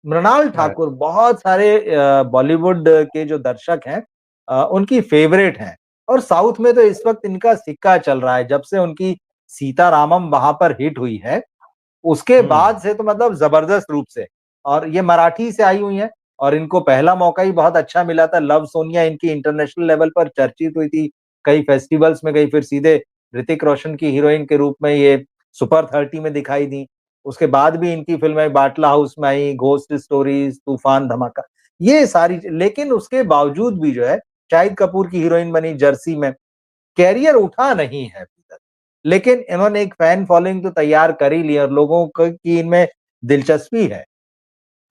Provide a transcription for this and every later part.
मृणाल अ, ठाकुर बहुत सारे बॉलीवुड के जो दर्शक हैं उनकी फेवरेट हैं और साउथ में तो इस वक्त इनका सिक्का चल रहा है। जब से उनकी सीतारामम वहाँ पर हिट हुई है, उसके बाद हुँ, से तो मतलब ज़बरदस्त रूप से। और ये मराठी से आई हुई हैं और इनको पहला मौका ही बहुत अच्छा मिला था। लव सोनिया इनकी इंटरनेशनल लेवल पर चर्चित हुई थी, कई फेस्टिवल्स में गई, फिर सीधे ऋतिक रोशन की हीरोइन के रूप में ये सुपर 30 में दिखाई दी। उसके बाद भी इनकी फ़िल्में बाटला हाउस में आई, घोस्ट स्टोरीज़, तूफ़ान, धमाका, ये सारी लेकिन उसके बावजूद भी जो है, शाहिद कपूर की हीरोइन बनी जर्सी में, कैरियर उठा नहीं है अभी तक। लेकिन इन्होंने एक फैन फॉलोइंग तो तैयार कर ही ली और लोगों क की इनमें दिलचस्पी है।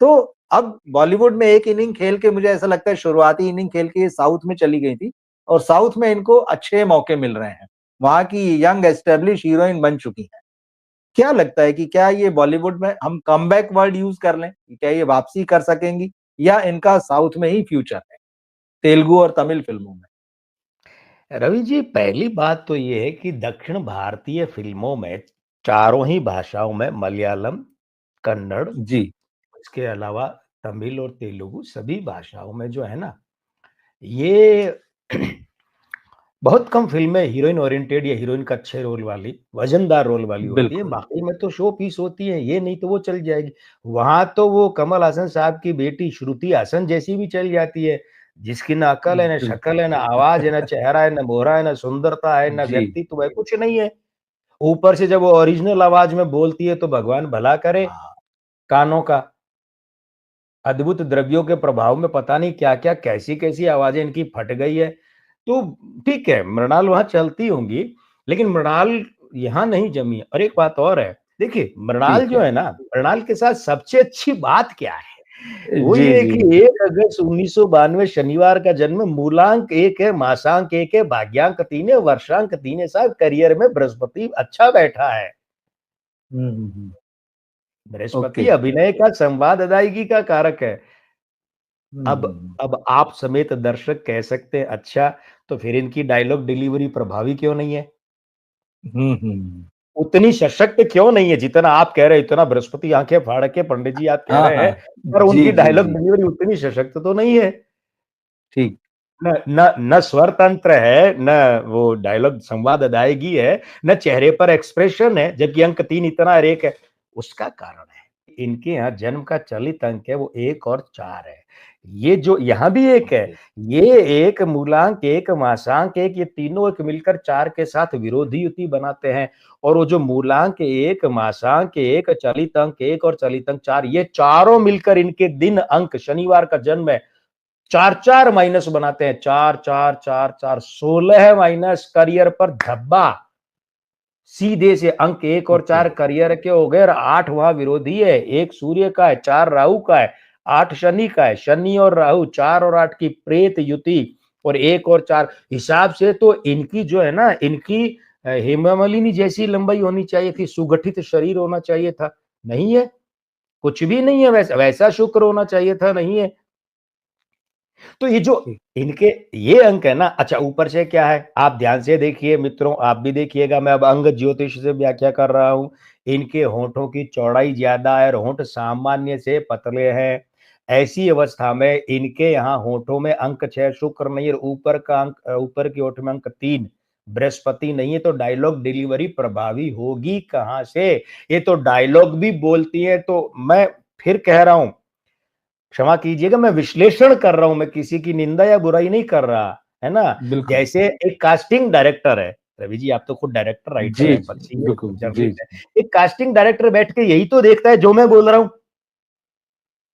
तो अब बॉलीवुड में एक इनिंग खेल के मुझे ऐसा लगता है शुरुआती इनिंग खेल के ये साउथ में चली गई थी और साउथ में इनको अच्छे मौके मिल रहे हैं। वहाँ की यंग एस्टेब्लिश हीरोइन बन चुकी हैं। क्या लगता है कि क्या ये बॉलीवुड में हम कमबैक वर्ड यूज़ कर लें? कि क्या ये वापसी कर सकेंगी या इनका साउथ में ही फ्यूचर है, तेलुगु और तमिल फ़िल्मों में? रवि जी, पहली बात तो ये है कि दक्षिण भारतीय फ़िल्मों में चारों ही भाषाओं में मलयालम, कन्नड़, जी, इसके अलावा तमिल और तेलुगु सभी भाषाओं में जो है ना, ये बहुत कम फ़िल्में हीरोइन ओरिएंटेड या हीरोइन का अच्छे रोल वाली, वज़नदार रोल वाली होती है, बिल्कुल। बाकी में तो शो पीस होती है, ये नहीं तो वो चल जाएगी। वहाँ तो वो कमल हासन साहब की बेटी श्रुति हासन जैसी भी चल जाती है, जिसकी ना अकल है, ना बिल्कुल। शक्ल है, ना आवाज़ है, ना चेहरा है, ना मोहरा है, ना सुंदरता है, ना जी। व्यक्तित्व है, कुछ नहीं है। ऊपर से जब वो ओरिजिनल आवाज़ में बोलती है तो भगवान भला करे, हाँ। कानों का। अद्भुत द्रव्यों के प्रभाव में पता नहीं क्या-क्या, कैसी-कैसी आवाज़ें इनकी फट गई है। तो ठीक है, मृणाल वहाँ चलती होंगी, लेकिन मृणाल यहाँ नहीं जमी। और एक बात और है, देखिए जी, मृणाल जो क्या? है ना, मृणाल के साथ सबसे अच्छी बात क्या है? वो जी, ये है जी, कि जी। 1 अगस्त 1992 शनिवार का जन्म, मूलांक 1 है, मासांक 1 है, भाग्यांक 3 है, वर्षांक 3 है साहब, करियर में बृहस्पति अच्छा बैठा है। हुँ, हुँ, हुँ। बृहस्पति ओके। अभिनय का संवाद अदायगी का कारक है। हुँ, अब हुँ, हुँ। अब आप समेत दर्शक कह सकते हैं अच्छा, तो फिर इनकी डायलॉग डिलीवरी प्रभावी क्यों नहीं है? हुँ, हुँ। उतनी सशक्त क्यों नहीं है जितना आप कह रहे हैं, इतना बृहस्पति आँखें फाड़ के पंडित जी आप कह हाँ, रहे हैं, हाँ। पर जी, उनकी जी, डायलॉग जी। डिलीवरी उतनी सशक्त तो नहीं है। ठीक। न न न स्वर तंत्र है, न वो डायलॉग संवाद अदायगी है, न चेहरे पर एक्सप्रेशन है, जबकि अंक 3 इतना रेक है। उसका कारण है, इनके यहाँ जन्म का चलित अंक है वो 1 और 4 है। ये जो यहाँ भी 1 है, ओके। ये 1 मूलांक 1 मासांक 1 ये तीनों एक मिलकर 4 के साथ विरोधी युति बनाते हैं और वो जो मूलांक 1, मासांक 1, चलित अंक 1 और चलित अंक 4 ये चारों मिलकर इनके दिन अंक शनिवार का जन्म है 4-4 माइनस बनाते हैं 4-4-4-4 16 माइनस करियर पर धब्बा सीधे से अंक 1 और ओके। 4 करियर के हो गए और 8 वहां विरोधी है 1 सूर्य का है 4 राहु का है 8 शनि का है शनि और राहु 4 और 8 की प्रेत युति और 1 और 4 हिसाब से तो इनकी जो है ना इनकी हेमा मालिनी जैसी लंबाई होनी चाहिए थी सुगठित शरीर होना चाहिए था नहीं है कुछ भी नहीं है वैसा वैसा शुक्र होना चाहिए था नहीं है तो ये जो ठीक। इनके ये अंक है ना अच्छा ऊपर से क्या है आप ध्यान से देखिए मित्रों आप भी देखिएगा मैं अब अंग ज्योतिष से व्याख्या कर रहा हूं इनके होठों की चौड़ाई ज्यादा है और होंठ सामान्य से पतले हैं ऐसी अवस्था में इनके यहाँ होठों में अंक 6 शुक्र नहीं और ऊपर का अंक ऊपर की होठ में अंक 3 बृहस्पति नहीं है तो डायलॉग डिलीवरी प्रभावी होगी कहां से ये तो डायलॉग भी बोलती है तो मैं फिर कह रहा हूं क्षमा कीजिएगा मैं विश्लेषण कर रहा हूं मैं किसी की निंदा या बुराई नहीं कर रहा है ना बिल्कुल। जैसे एक कास्टिंग डायरेक्टर है रवि जी आप तो खुद डायरेक्टर राइटर जी, है जी। सीनियर बिल्कुल। जी, जर्नलिस्ट है जी। एक कास्टिंग डायरेक्टर बैठ के यही तो देखता है जो मैं बोल रहा हूं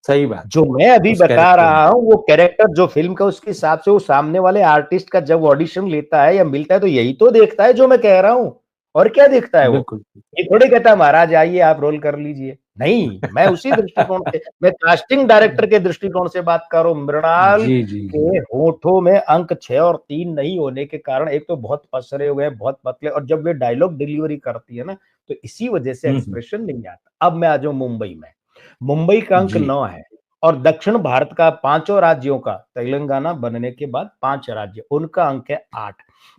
सही बात जो है। मैं अभी उस बता कैरेक्टर में। रहा हूँ वो कैरेक्टर जो फ़िल्म का उसके हिसाब से वो सामने वाले आर्टिस्ट का जब ऑडिशन लेता है या मिलता है तो यही तो देखता है जो मैं कह रहा हूँ। और क्या देखता है वो? बिल्कुल। ये थोड़ी कहता है महाराज आइए आप रोल कर लीजिए। नहीं, मैं उसी दृष्टिकोण से मैं कास्टिंग डायरेक्टर के दृष्टिकोण से बात कर रहा हूँ। मृणाल जी, जी, जी। के होठों में अंक 6 और 3 नहीं होने के कारण एक तो बहुत पसरे हुए हैं, बहुत पतले और जब वे डायलॉग डिलीवरी करती है ना, तो इसी वजह से हुँ, हुँ। एक्सप्रेशन नहीं आता। अब मैं आ जाऊँ मुंबई में। मुंबई का अंक जी। 9 है। और दक्षिण भारत का 5 राज्यों का तेलंगाना बनने के बाद 5 राज्य, उनका अंक है 8।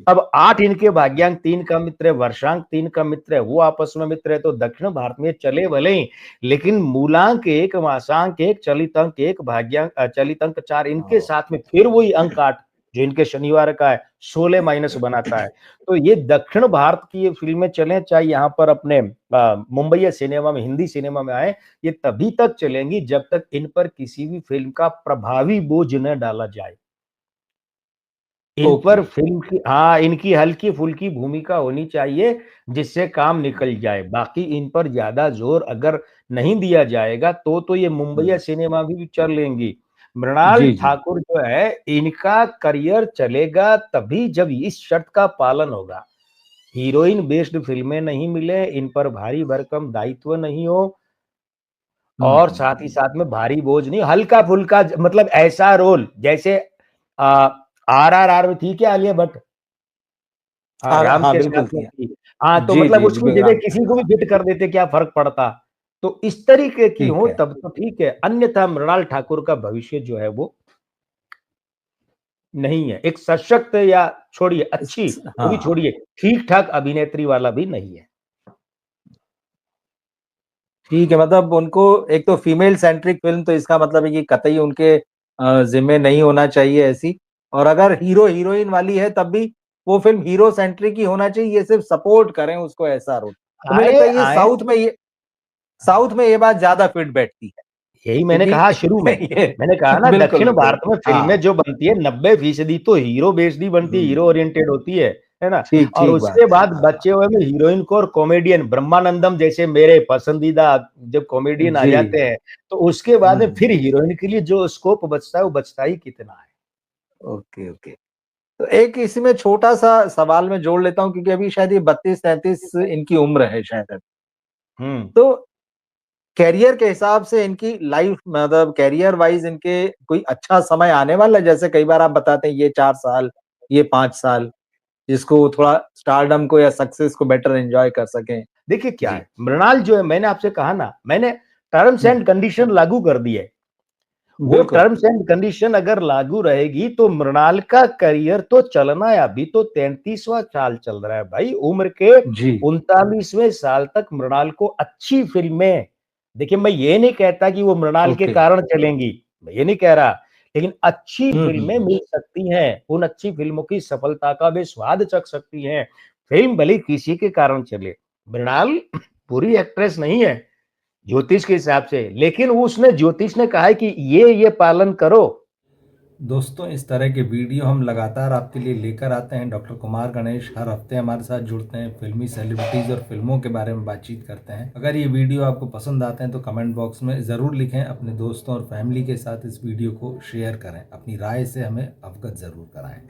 अब 8 इनके भाग्यांक 3 का मित्र है, वर्षांक 3 का मित्र है, वो आपस में मित्र है, तो दक्षिण भारत में चले भले ही, लेकिन मूलांक 1, मासांक 1, चलित अंक 1, भाग्यांक चलित अंक 4, इनके साथ में फिर वही अंक 8 जो इनके शनिवार का है, 16 माइनस बनाता है। तो ये दक्षिण भारत की ये फिल्में चलें, चाहे यहाँ पर अपने मुंबई सिनेमा में, हिंदी सिनेमा में आए, ये तभी तक चलेंगी जब तक इन पर किसी भी फिल्म का प्रभावी बोझ न डाला जाए। इन पर ओके। फिल्म की, हाँ, इनकी हल्की-फुल्की भूमिका होनी चाहिए जिससे काम निकल जाए। बाकी इन पर ज़्यादा ज़ोर अगर नहीं दिया जाएगा तो ये मुंबईया हुँ। सिनेमा भी चल लेंगी। मृणाल जी, जी। ठाकुर जो है, इनका करियर चलेगा तभी जब इस शर्त का पालन होगा। हीरोइन बेस्ड फिल्में नहीं मिले, इन पर भारी भरकम दायित्व नहीं हो हुँ, और हुँ, साथ ही हुँ। साथ में भारी बोझ नहीं, हल्का-फुल्का मतलब ऐसा रोल जैसे अ, आरआरआर में थी क्या आलिया भट्ट? हाँ, हाँ, राम हाँ, के साथ बिल्कुल में थी। थी। हाँ, तो जी, मतलब जी, उसकी बिल्कुल जगह राम किसी हाँ, को भी फिट कर देते, क्या फ़र्क पड़ता? तो इस तरीके की ठीक हो है। तब तो ठीक है, अन्यथा मृणाल ठाकुर का भविष्य जो है वो नहीं है। एक सशक्त या छोड़िए अच्छी, वो भी हाँ, छोड़िए, ठीक-ठाक अभिनेत्री वाला भी नहीं है। ठीक है मतलब उनको एक तो फीमेल सेंट्रिक फ़िल्म तो इसका मतलब है कि कतई उनके ज़िम्मे नहीं होना चाहिए ऐसी और अगर हीरो-हीरोइन वाली है तब भी वो फ़िल्म हीरो सेंट्रिक ही होना चाहिए, ये सिर्फ़ सपोर्ट करें उसको ऐसा रोल। तो मुझे आए लगता है ये आए साउथ में ये बात ज़्यादा फिट बैठती है यही मैंने क्योंकि कहा शुरू में। ये मैंने कहा ना बिल्कुल, दक्षिण बिल्कुल। भारत में फ़िल्में हाँ। जो बनती है 90% तो हीरो बेस्ड ही बनती है, हीरो हुँ, ओरिएंटेड होती है ना? ठीक, और ठीक उसके बात है। बाद हाँ। बचे हुए में हीरोइन को और कॉमेडियन ब्रह्मानंदम जैसे मेरे पसंदीदा जब कॉमेडियन आ जी। जाते हैं, तो उसके बाद में फिर हुँ, हीरोइन के लिए जो स्कोप बचता है, वो बचता ही कितना है। Okay, okay. तो एक इसमें छोटा-सा सवाल मैं जोड़ लेता हूँ क्योंकि अभी शायद ये 32-33 इनकी उम्र है शायद अभी। हुँ। तो करियर के हिसाब से इनकी लाइफ मतलब करियर वाइज़ इनके कोई अच्छा समय आने वाला है? जैसे कई बार आप बताते हैं ये 4 साल, ये 5 साल, जिसको थोड़ा स्टारडम को या सक्सेस को बेटर एन्जॉय कर सकें? देखिए क्या जी। है, मृणाल जो है मैंने आपसे कहा ना, मैंने टर्म्स हुँ, एंड कंडीशन लागू कर दी है। वो बिल्कुल। टर्म्स एंड कंडीशन अगर लागू रहेगी तो मृणाल का करियर तो चलना है, अभी तो 33वां साल चल रहा है भाई, उम्र के जी। 39वें साल तक मृणाल को अच्छी फ़िल्में, देखिए मैं ये नहीं कहता कि वो मृणाल के ओके। कारण चलेंगी, मैं ये नहीं कह रहा, लेकिन अच्छी हुँ, हुँ, फ़िल्में हुँ। मिल सकती हैं, उन अच्छी फ़िल्मों की सफलता का वे स्वाद चख सकती हैं। फ़िल्म भले ही किसी के कारण चले, मृणाल बुरी एक्ट्रेस नहीं है। ज्योतिष के हिसाब से, लेकिन उसने ज्योतिष ने कहा है कि ये पालन करो। दोस्तों इस तरह के वीडियो हम लगातार आपके लिए लेकर आते हैं। डॉक्टर कुमार गणेश हर हफ्ते हमारे साथ जुड़ते हैं, फिल्मी सेलिब्रिटीज़ और फिल्मों के बारे में बातचीत करते हैं। अगर ये वीडियो आपको पसंद आते हैं तो कमेंट बॉक्स में ज़रूर लिखें, अपने दोस्तों और फैमिली के साथ इस वीडियो को शेयर करें, अपनी राय से हमें अवगत ज़रूर कराएं।